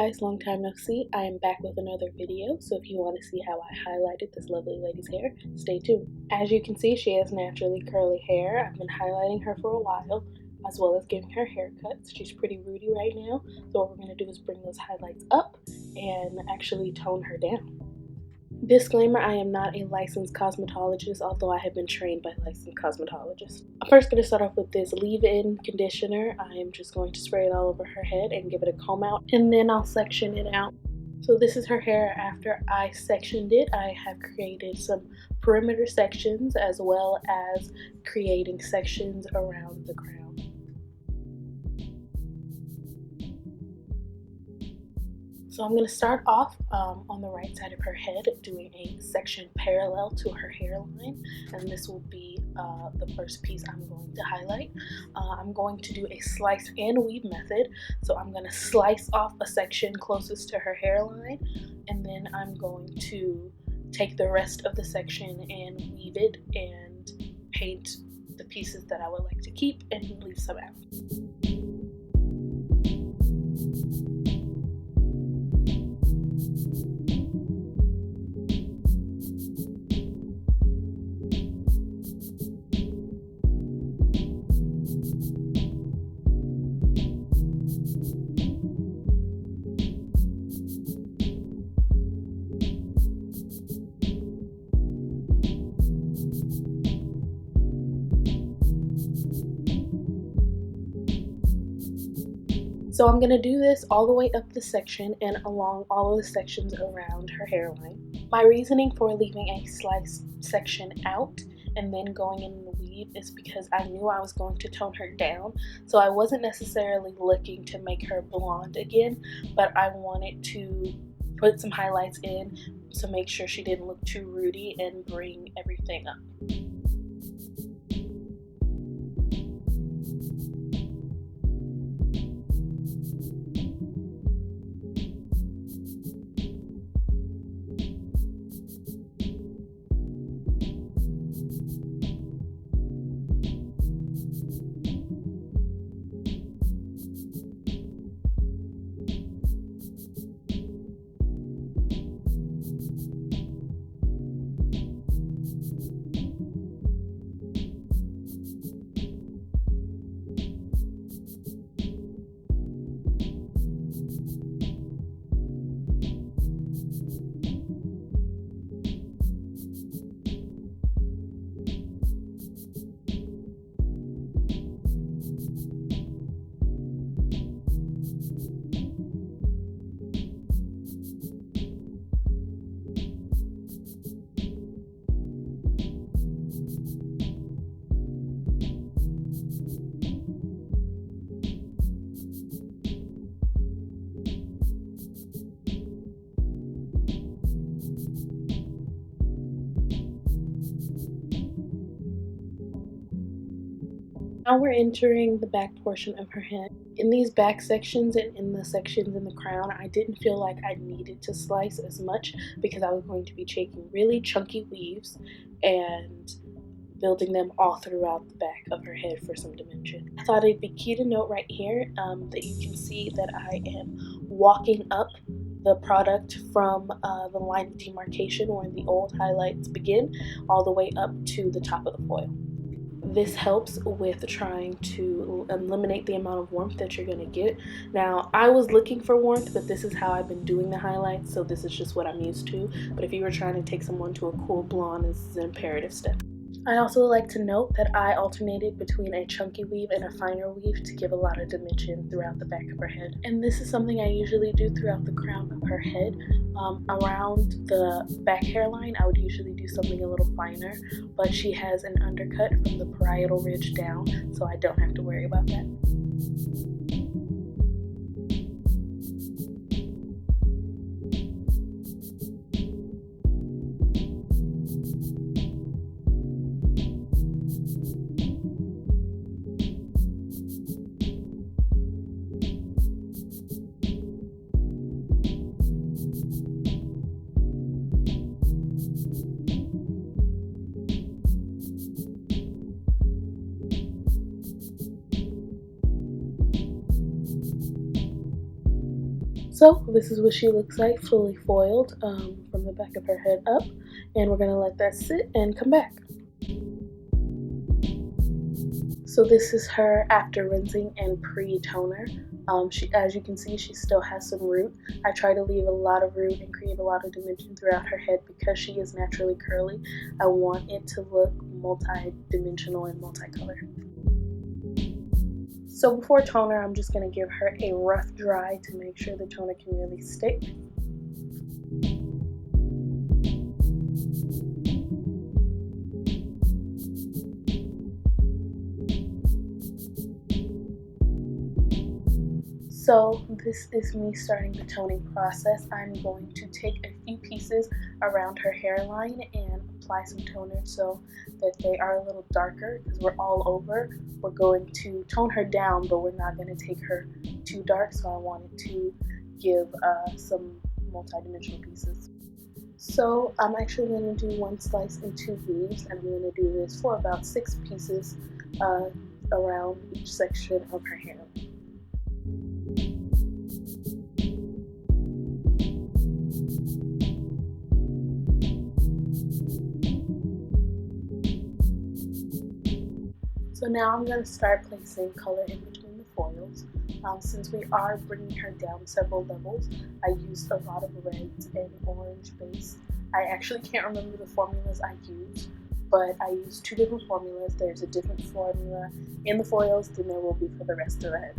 guys, long time no see. I am back with another video, so if you want to see how I highlighted this lovely lady's hair, stay tuned. As you can see, she has naturally curly hair. I've been highlighting her for a while, as well as giving her haircuts. She's pretty rooty right now, so what we're going to do is bring those highlights up and actually tone her down. Disclaimer, I am not a licensed cosmetologist, although I have been trained by licensed cosmetologists. I'm first going to start off with this leave-in conditioner. I am just going to spray it all over her head and give it a comb out, and then I'll section it out. So this is her hair after I sectioned it. I have created some perimeter sections as well as creating sections around the crown. So I'm going to start off on the right side of her head, doing a section parallel to her hairline, and this will be the first piece I'm going to highlight. I'm going to do a slice and weave method, so I'm going to slice off a section closest to her hairline, and then I'm going to take the rest of the section and weave it and paint the pieces that I would like to keep and leave some out. So I'm going to do this all the way up the section and along all of the sections around her hairline. My reasoning for leaving a slice section out and then going in the weave is because I knew I was going to tone her down. So I wasn't necessarily looking to make her blonde again, but I wanted to put some highlights in to make sure she didn't look too rooty and bring everything up. Now we're entering the back portion of her head. In these back sections and in the sections in the crown, I didn't feel like I needed to slice as much because I was going to be taking really chunky weaves and building them all throughout the back of her head for some dimension. I thought it'd be key to note right here that you can see that I am walking up the product from the line of demarcation where the old highlights begin all the way up to the top of the foil. This helps with trying to eliminate the amount of warmth that you're going to get. Now, I was looking for warmth, but this is how I've been doing the highlights, so this is just what I'm used to. But if you were trying to take someone to a cool blonde, this is an imperative step. I also like to note that I alternated between a chunky weave and a finer weave to give a lot of dimension throughout the back of her head. And this is something I usually do throughout the crown of her head. Around the back hairline, I would usually do something a little finer, but she has an undercut from the parietal ridge down, so I don't have to worry about that. So this is what she looks like fully foiled from the back of her head up, and we're gonna let that sit and come back. So this is her after rinsing and pre-toner. As you can see, she still has some root. I try to leave a lot of root and create a lot of dimension throughout her head because she is naturally curly. I want it to look multi-dimensional and multicolored. So before toner, I'm just going to give her a rough dry to make sure the toner can really stick. So this is me starting the toning process. I'm going to take a few pieces around her hairline and apply some toner so that they are a little darker because we're all over. We're going to tone her down, but we're not going to take her too dark, so I wanted to give some multi-dimensional pieces. So I'm actually going to do one slice in 2 weaves, and I'm going to do this for about 6 pieces around each section of her hair. So now I'm going to start placing color in between the foils. Since we are bringing her down several levels, I used a lot of reds and orange base. I actually can't remember the formulas I used, but I used 2 different formulas. There's a different formula in the foils than there will be for the rest of the head.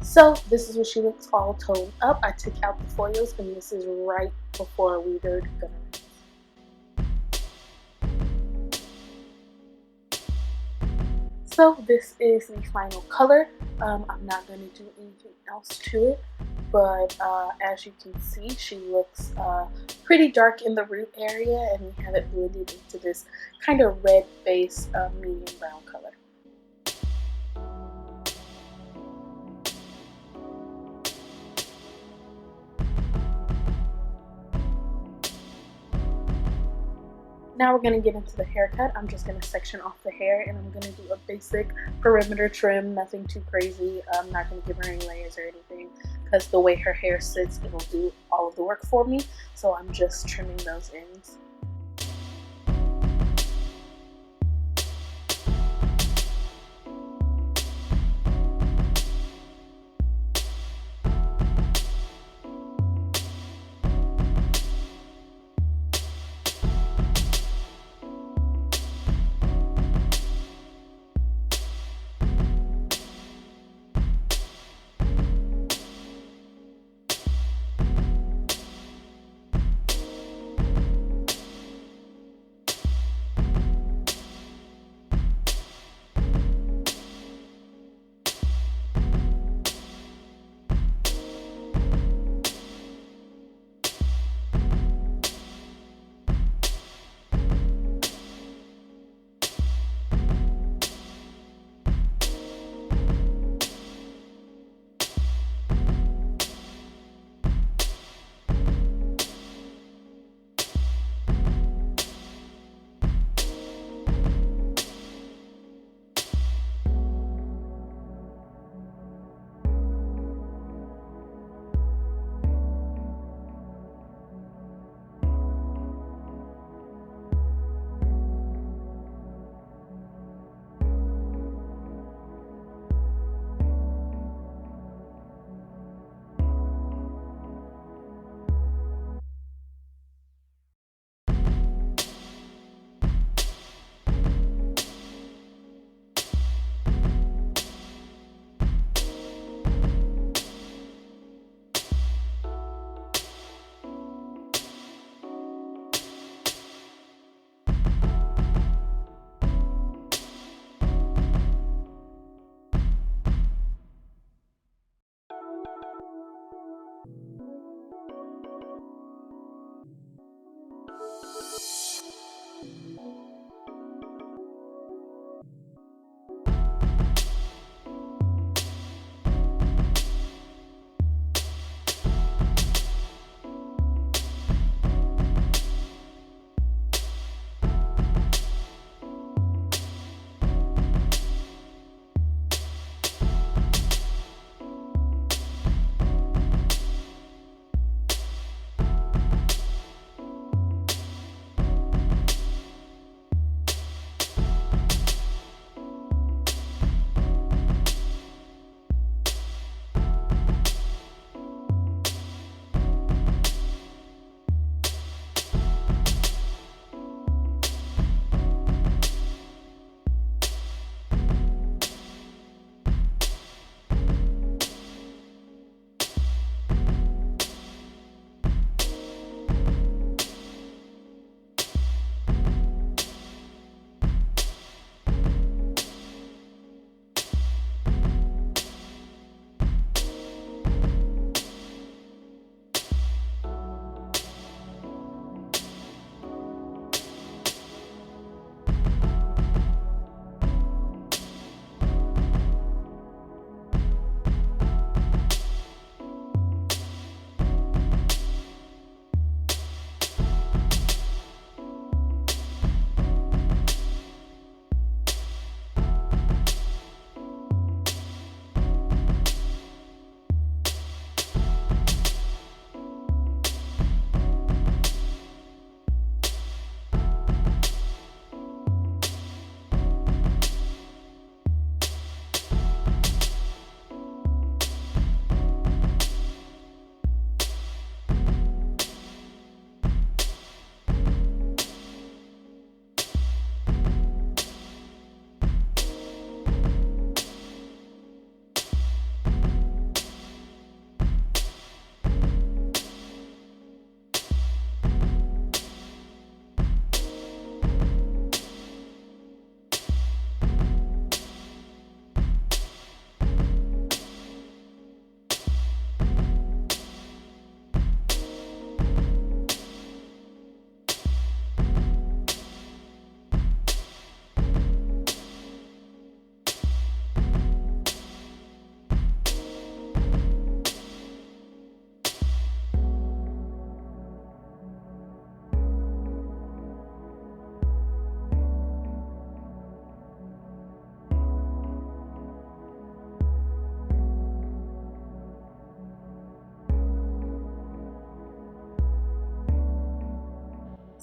So this is what she looks all toned up. I took out the foils, and this is right before we were gonna rinse. So this is the final color. I'm not going to do anything else to it, but as you can see, she looks pretty dark in the root area, and we have it blended into this kind of red base medium brown color. Now we're going to get into the haircut. I'm just going to section off the hair, and I'm going to do a basic perimeter trim, nothing too crazy. I'm not going to give her any layers or anything because the way her hair sits, it'll do all of the work for me. So I'm just trimming those ends.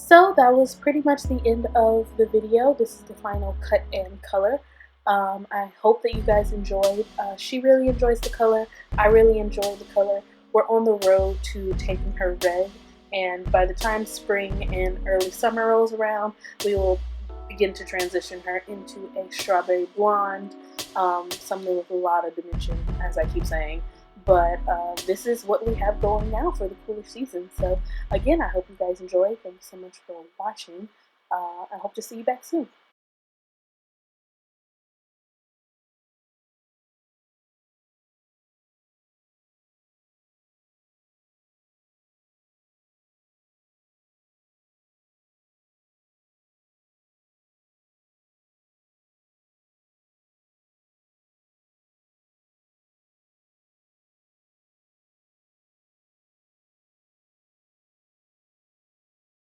So that was pretty much the end of the video. This is the final cut and color. I hope that you guys enjoyed. She really enjoys the color. I really enjoy the color. We're on the road to taking her red, and by the time spring and early summer rolls around, we will begin to transition her into a strawberry blonde, something with a lot of dimension, as I keep saying. But this is what we have going now for the cooler season. So again, I hope you guys enjoy. Thank you so much for watching. I hope to see you back soon.